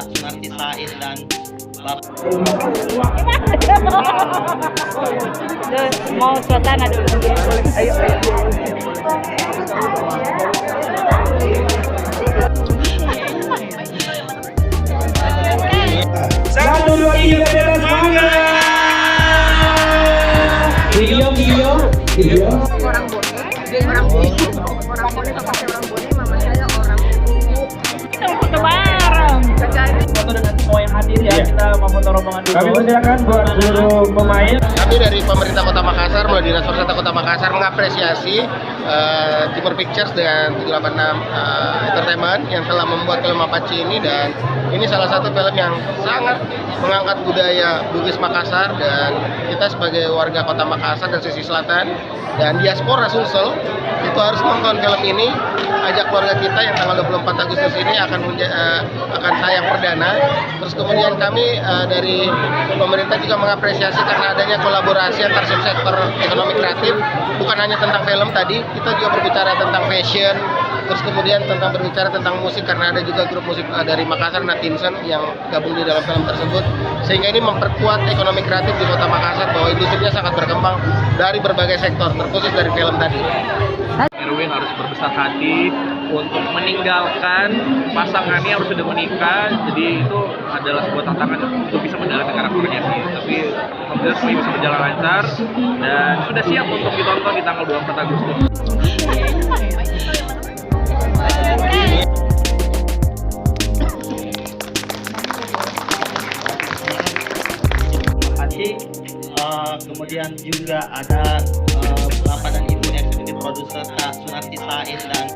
Kak Sunarti Said dan Bapak. Mau suasana dulu. Ayo. Satu, dua, tiga, bebas semangat. Video. Orang Bone, dia orang Bone, papa saya orang Bone, mama saya orang Luwu. Kita foto bareng. Foto dengan semua yang hadir ya, kita memfoto rombongan dulu. Kami persilakan buat seluruh pemain. Kami dari pemerintah Kota Makassar melalui Dinas Pariwisata Kota Makassar mengapresiasi Timur Pictures dengan 786 Entertainment yang telah membuat film Apache ini, dan ini salah satu film yang sangat mengangkat budaya Bugis Makassar, dan kita sebagai warga Kota Makassar dan sisi selatan dan diaspora Sulsel itu harus nonton film ini. Ajak keluarga kita yang tanggal 24 Agustus ini akan tayang perdana. Terus kemudian kami dari pemerintah juga mengapresiasi karena adanya kolaborasi antar subsektor ekonomi kreatif, bukan hanya tentang film tadi, kita juga berbicara tentang fashion, terus kemudian berbicara tentang musik karena ada juga grup musik dari Makassar, Natinson, yang gabung di dalam film tersebut, sehingga ini memperkuat ekonomi kreatif di Kota Makassar bahwa industrinya sangat berkembang dari berbagai sektor, terkhusus dari film tadi. Erwin harus berbesar hati untuk meninggalkan pasangannya yang sudah menikah, jadi itu adalah sebuah tantangan untuk bisa menjalankan karakternya sih. Tapi alhamdulillah semuanya bisa berjalan lancar dan sudah siap untuk ditonton di tanggal 24 Agustus. Kemudian juga ada Bapak dan Ibu eksekutif produser Kak Sunarti Said dan